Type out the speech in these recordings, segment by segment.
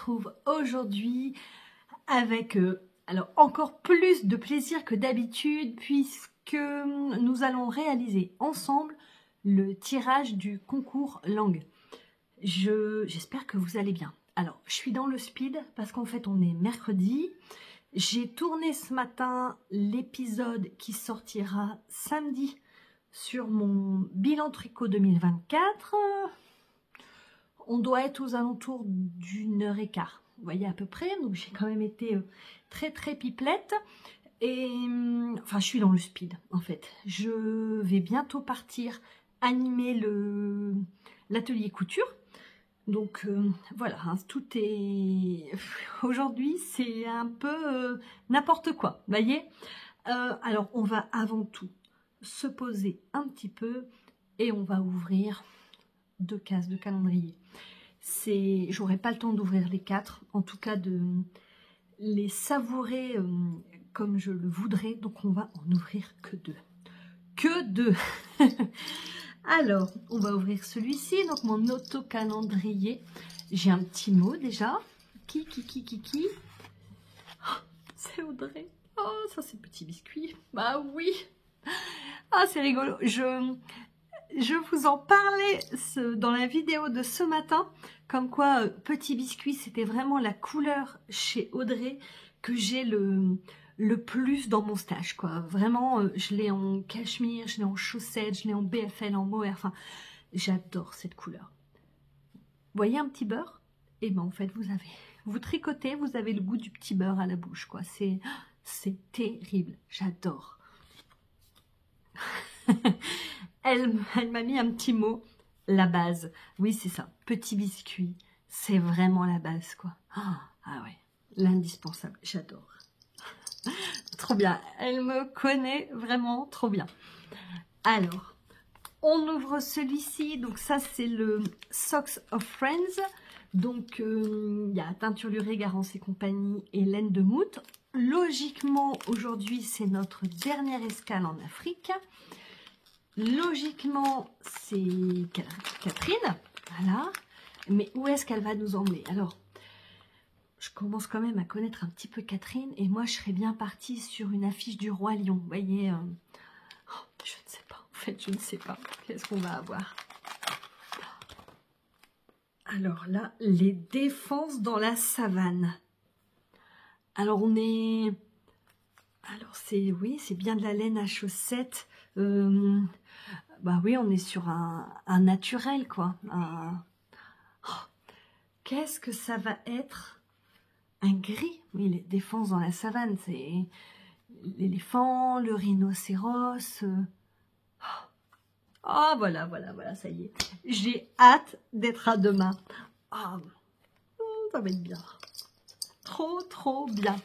retrouve aujourd'hui avec alors encore plus de plaisir que d'habitude puisque nous allons réaliser ensemble le tirage du concours langue. J'espère que vous allez bien. Alors, je suis dans le speed parce qu'en fait, on est mercredi. J'ai tourné ce matin l'épisode qui sortira samedi sur mon bilan tricot 2024. On doit être aux alentours d'1h15. Vous voyez à peu près. Donc, j'ai quand même été très pipelette. Et enfin, je suis dans le speed en fait. Je vais bientôt partir animer l'atelier couture. Donc voilà, hein, tout est... Aujourd'hui, c'est un peu n'importe quoi, vous voyez. Alors, on va avant tout se poser un petit peu et on va ouvrir 2 cases de calendrier. J'aurai pas le temps d'ouvrir les 4, en tout cas de les savourer comme je le voudrais. Donc, on va en ouvrir que 2. Que 2. Alors, on va ouvrir celui-ci, donc mon auto-calendrier. J'ai un petit mot déjà. Qui oh, c'est Audrey. Oh, ça c'est Petit Biscuit. Bah oui. Ah, c'est rigolo. Je vous en parlais dans la vidéo de ce matin, comme quoi Petit Biscuit, c'était vraiment la couleur chez Audrey que j'ai le plus dans mon stage, quoi. Vraiment, je l'ai en cachemire, je l'ai en chaussettes, je l'ai en BFL, en mohair, enfin, j'adore cette couleur. Vous voyez un petit beurre? Et ben en fait, vous tricotez, vous avez le goût du petit beurre à la bouche, quoi. C'est terrible, j'adore. Elle m'a mis un petit mot, la base. Oui, c'est ça, Petit Biscuit, c'est vraiment la base, quoi. Ah ouais, l'indispensable, j'adore. Trop bien, elle me connaît vraiment trop bien. Alors, on ouvre celui-ci, donc ça c'est le Socks of Friends. Donc il y a Teinture Lurée, Garance et compagnie et laine de Mout. Logiquement, aujourd'hui c'est notre dernière escale en Afrique. Logiquement, c'est Catherine, voilà. Mais où est-ce qu'elle va nous emmener? Alors, je commence quand même à connaître un petit peu Catherine et moi je serais bien partie sur une affiche du Roi Lion. Vous voyez, je ne sais pas, en fait je ne sais pas. Qu'est-ce qu'on va avoir? Alors là, les défenses dans la savane. Alors on est... Alors oui, c'est bien de la laine à chaussettes. Bah oui, on est sur un naturel, quoi. Qu'est-ce que ça va être? Un gris, oui, les défenses dans la savane, c'est l'éléphant, le rhinocéros. Oh, voilà, ça y est. J'ai hâte d'être à demain. Oh, ça va être bien. Trop bien.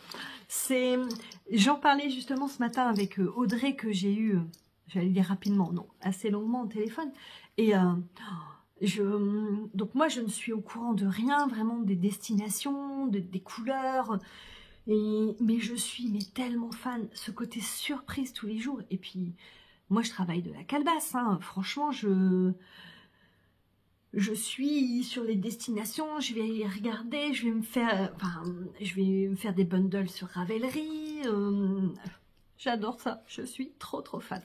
J'en parlais justement ce matin avec Audrey que j'ai eu, j'allais dire rapidement, non, assez longuement au téléphone. Et donc moi je ne suis au courant de rien, vraiment des destinations, des couleurs, mais je suis tellement fan, ce côté surprise tous les jours. Et puis moi je travaille de la calebasse, hein. Franchement je suis sur les destinations, je vais regarder, je vais me faire des bundles sur Ravelry. J'adore ça, je suis trop fan.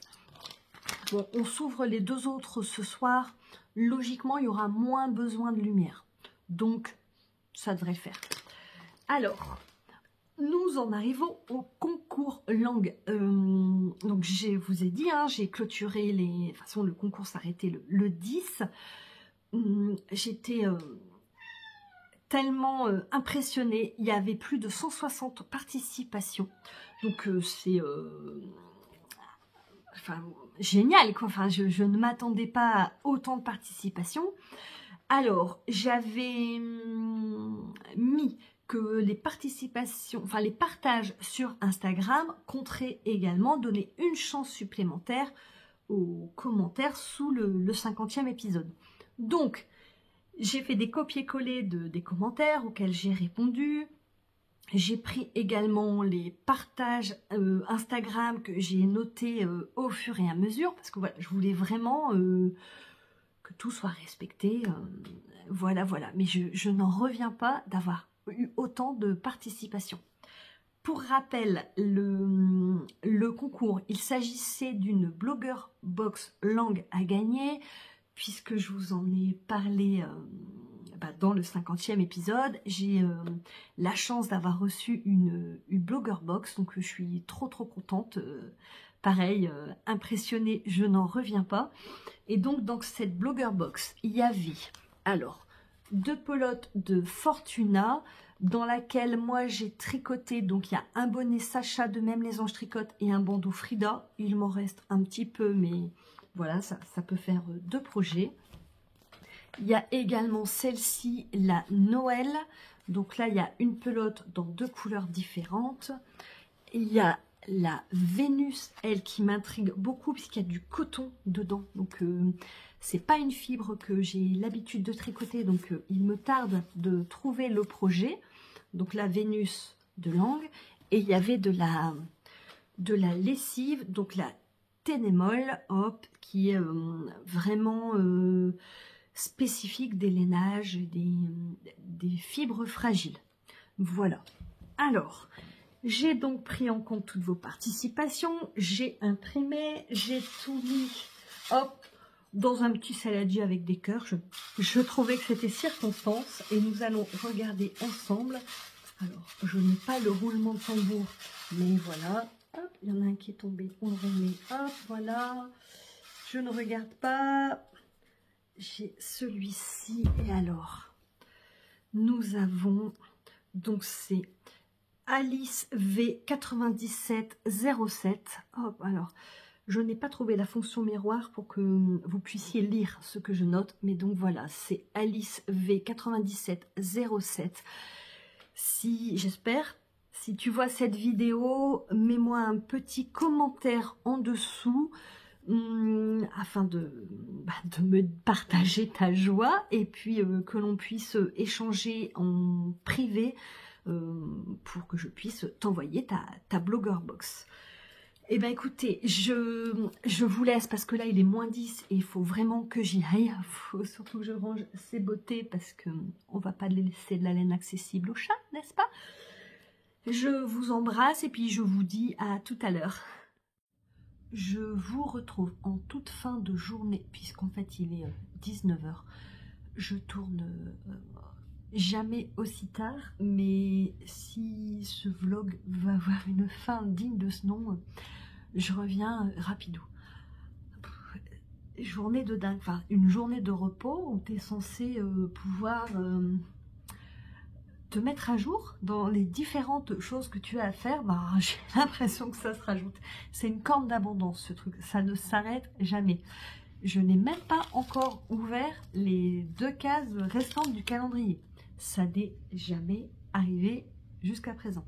Bon, on s'ouvre les 2 autres ce soir. Logiquement, il y aura moins besoin de lumière. Donc, ça devrait le faire. Alors, nous en arrivons au concours langue. Donc, je vous ai dit, hein, j'ai clôturé de toute façon, le concours s'arrêtait le 10. J'étais tellement impressionnée. Il y avait plus de 160 participations. Donc, c'est... Enfin, génial, quoi. Enfin, je ne m'attendais pas à autant de participation. Alors, j'avais mis que les participations, enfin les partages sur Instagram compteraient également donner une chance supplémentaire aux commentaires sous le 50e épisode. Donc, j'ai fait des copier-coller des commentaires auxquels j'ai répondu. J'ai pris également les partages Instagram que j'ai notés au fur et à mesure, parce que voilà, je voulais vraiment que tout soit respecté. Voilà. Mais je n'en reviens pas d'avoir eu autant de participation. Pour rappel, le concours, il s'agissait d'une Blogger Box langue à gagner, puisque je vous en ai parlé dans le 50e épisode. J'ai la chance d'avoir reçu une Blogger Box, donc je suis trop contente. Pareil, impressionnée, je n'en reviens pas. Et donc dans cette Blogger Box, il y avait alors 2 pelotes de Fortuna, dans laquelle moi j'ai tricoté, donc il y a un bonnet Sacha de Même les Anges Tricotent et un bandeau Frida. Il m'en reste un petit peu, mais voilà, ça peut faire 2 projets. Il y a également celle-ci, la Noël. Donc là, il y a une pelote dans 2 couleurs différentes. Il y a la Vénus, elle, qui m'intrigue beaucoup, puisqu'il y a du coton dedans. Donc, c'est pas une fibre que j'ai l'habitude de tricoter. Donc, il me tarde de trouver le projet. Donc, la Vénus de langue. Et il y avait de la lessive, donc la Ténémol, hop, qui est vraiment spécifique des lainages, des fibres fragiles. Voilà. Alors, j'ai donc pris en compte toutes vos participations, j'ai imprimé, j'ai tout mis, hop, dans un petit saladier avec des cœurs. Je trouvais que c'était circonstance et nous allons regarder ensemble. Alors, je n'ai pas le roulement de tambour, mais voilà. Hop, il y en a un qui est tombé, on le remet, hop, voilà. Je ne regarde pas. J'ai celui-ci, et alors, nous avons, donc c'est Alice V 9707. Hop, alors, je n'ai pas trouvé la fonction miroir pour que vous puissiez lire ce que je note, mais donc voilà, c'est Alice V 9707. Si, j'espère, si tu vois cette vidéo, mets-moi un petit commentaire en dessous, afin de me partager ta joie, et puis que l'on puisse échanger en privé pour que je puisse t'envoyer ta Blogger Box. Eh bien écoutez, je vous laisse parce que là il est -10 et il faut vraiment que j'y aille. Il faut surtout que je range ces beautés parce qu'on ne va pas laisser de la laine accessible au chat, n'est-ce pas? Je vous embrasse et puis je vous dis à tout à l'heure. Je vous retrouve en toute fin de journée, puisqu'en fait il est 19 h. Je tourne jamais aussi tard, mais si ce vlog va avoir une fin digne de ce nom, je reviens rapido. Journée de dingue, enfin une journée de repos où tu es censé pouvoir te mettre à jour dans les différentes choses que tu as à faire. J'ai l'impression que ça se rajoute. C'est une corne d'abondance ce truc, ça ne s'arrête jamais. Je n'ai même pas encore ouvert les 2 cases restantes du calendrier. Ça n'est jamais arrivé jusqu'à présent.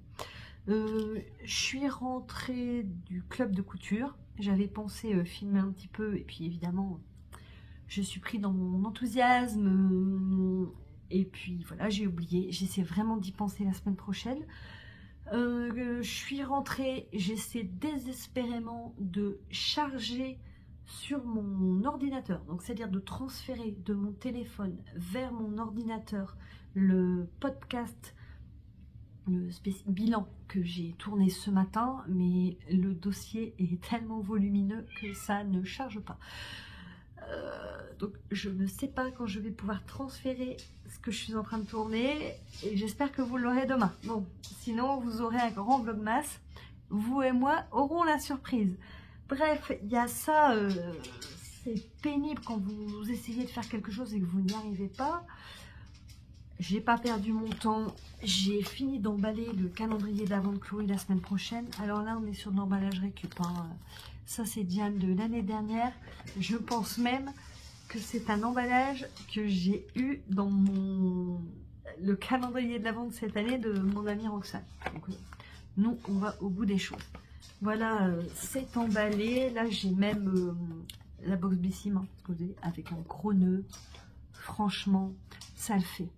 Je suis rentrée du club de couture. J'avais pensé filmer un petit peu et puis évidemment je suis pris dans mon enthousiasme et puis voilà, j'ai oublié. J'essaie vraiment d'y penser la semaine prochaine. Je suis rentrée, j'essaie désespérément de charger sur mon ordinateur, donc c'est-à-dire de transférer de mon téléphone vers mon ordinateur le podcast, le bilan que j'ai tourné ce matin, mais le dossier est tellement volumineux que ça ne charge pas. Donc je ne sais pas quand je vais pouvoir transférer ce que je suis en train de tourner et j'espère que vous l'aurez demain. Bon, sinon vous aurez un grand vlogmas. Vous et moi aurons la surprise. Bref, il y a ça, c'est pénible quand vous essayez de faire quelque chose et que vous n'y arrivez pas. J'ai pas perdu mon temps, j'ai fini d'emballer le calendrier d'avant de Chloé la semaine prochaine. Alors là, on est sur de l'emballage récup. Ça, c'est Diane de l'année dernière. Je pense même que c'est un emballage que j'ai eu dans le calendrier de l'avant de cette année de mon amie Roxane. Donc, nous, on va au bout des choses. Voilà, c'est emballé. Là, j'ai même la box Bissime avec un gros nœud. Franchement, ça le fait.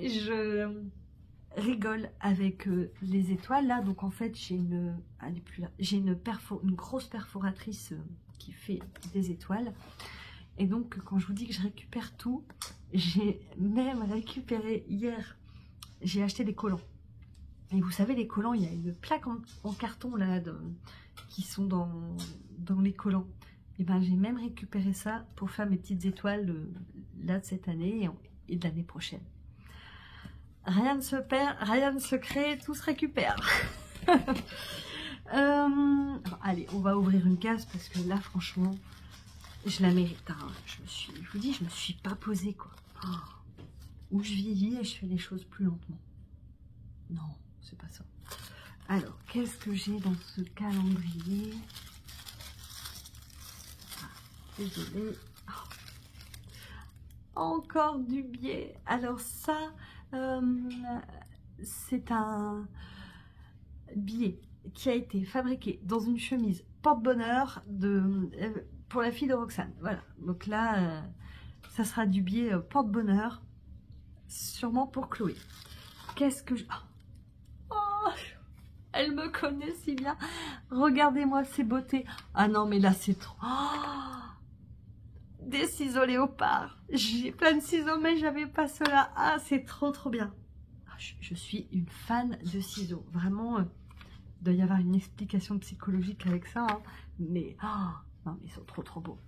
Je rigole avec les étoiles là, donc en fait j'ai une, elle est plus là, j'ai une grosse perforatrice qui fait des étoiles, et donc quand je vous dis que je récupère tout, J'ai même récupéré hier, j'ai acheté des collants. Et vous savez, les collants, il y a une plaque en carton là, qui sont dans les collants. Et ben j'ai même récupéré ça pour faire mes petites étoiles là de cette année et de l'année prochaine. Rien ne se perd, rien ne se crée, tout se récupère. Allez, on va ouvrir une case parce que là, franchement, je la mérite. Hein. Je vous dis, je me suis pas posée quoi. Où je vieillis et je fais les choses plus lentement. Non, c'est pas ça. Alors, qu'est-ce que j'ai dans ce calendrier? Désolée. Encore du biais. Alors ça, c'est un billet qui a été fabriqué dans une chemise porte-bonheur pour la fille de Roxane. Voilà. Donc là, ça sera du billet porte-bonheur, sûrement pour Chloé. Qu'est-ce que je... Oh, elle me connaît si bien. Regardez-moi ces beautés. Ah non, mais là, c'est trop... Oh, des ciseaux léopard. J'ai plein de ciseaux, mais j'avais pas cela. Ah, c'est trop, trop bien. Je suis une fan de ciseaux. Vraiment, il doit y avoir une explication psychologique avec ça. Hein. Mais, oh, non, mais ils sont trop, trop beaux.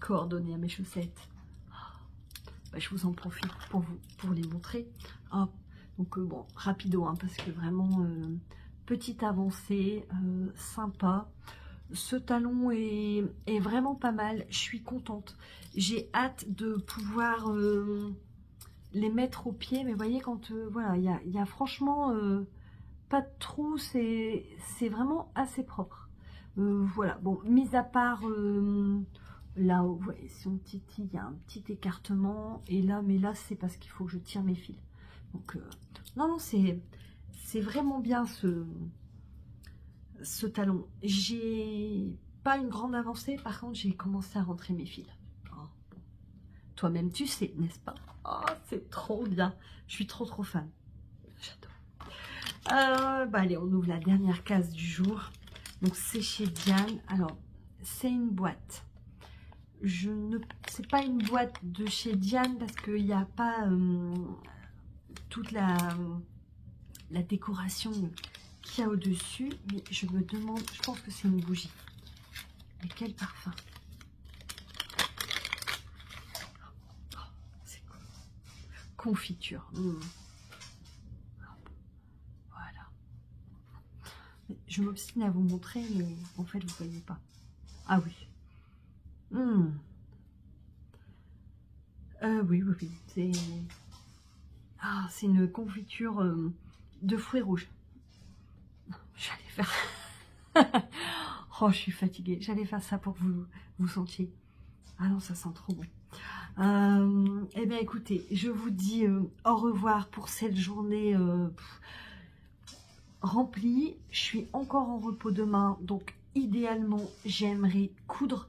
Coordonnés à mes chaussettes. Bah, je vous en profite pour les montrer. Oh, donc, bon, rapido, hein, parce que vraiment, petite avancée, sympa. Ce talon est vraiment pas mal, je suis contente. J'ai hâte de pouvoir les mettre au pied, mais vous voyez, quand voilà, il y a franchement pas de trou, c'est vraiment assez propre. Voilà, bon, mis à part là, vous voyez, si on titille, il y a un petit écartement, et là, mais là, c'est parce qu'il faut que je tire mes fils. Donc, non, non, c'est vraiment bien ce talon. J'ai pas une grande avancée, par contre j'ai commencé à rentrer mes fils. Oh, bon. Toi-même tu sais, n'est-ce pas? Oh, c'est trop bien, je suis trop fan, j'adore. Bah allez, on ouvre la dernière case du jour. Donc c'est chez Diane. Alors c'est une boîte, c'est pas une boîte de chez Diane parce qu'il n'y a pas toute la décoration qu'il y a au-dessus, mais je me demande, je pense que c'est une bougie. Mais quel parfum! C'est quoi? Confiture. Voilà. Je m'obstine à vous montrer, mais en fait, vous ne voyez pas. Ah oui. Oui, oui, oui. C'est une confiture de fruits rouges. J'allais faire... Oh, je suis fatiguée. J'allais faire ça pour que vous sentiez. Ah non, ça sent trop bon. Eh bien, écoutez, je vous dis au revoir pour cette journée remplie. Je suis encore en repos demain, donc idéalement, j'aimerais coudre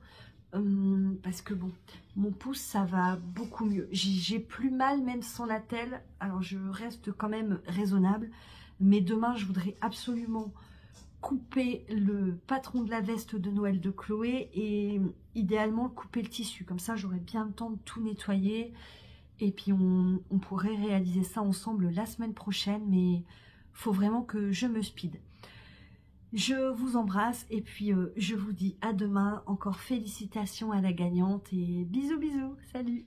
parce que bon, mon pouce, ça va beaucoup mieux. J'ai plus mal même sans la telle. Alors, je reste quand même raisonnable. Mais demain, je voudrais absolument couper le patron de la veste de Noël de Chloé et idéalement couper le tissu. Comme ça, j'aurai bien le temps de tout nettoyer. Et puis, on pourrait réaliser ça ensemble la semaine prochaine. Mais il faut vraiment que je me speed. Je vous embrasse et puis je vous dis à demain. Encore félicitations à la gagnante et bisous bisous. Salut!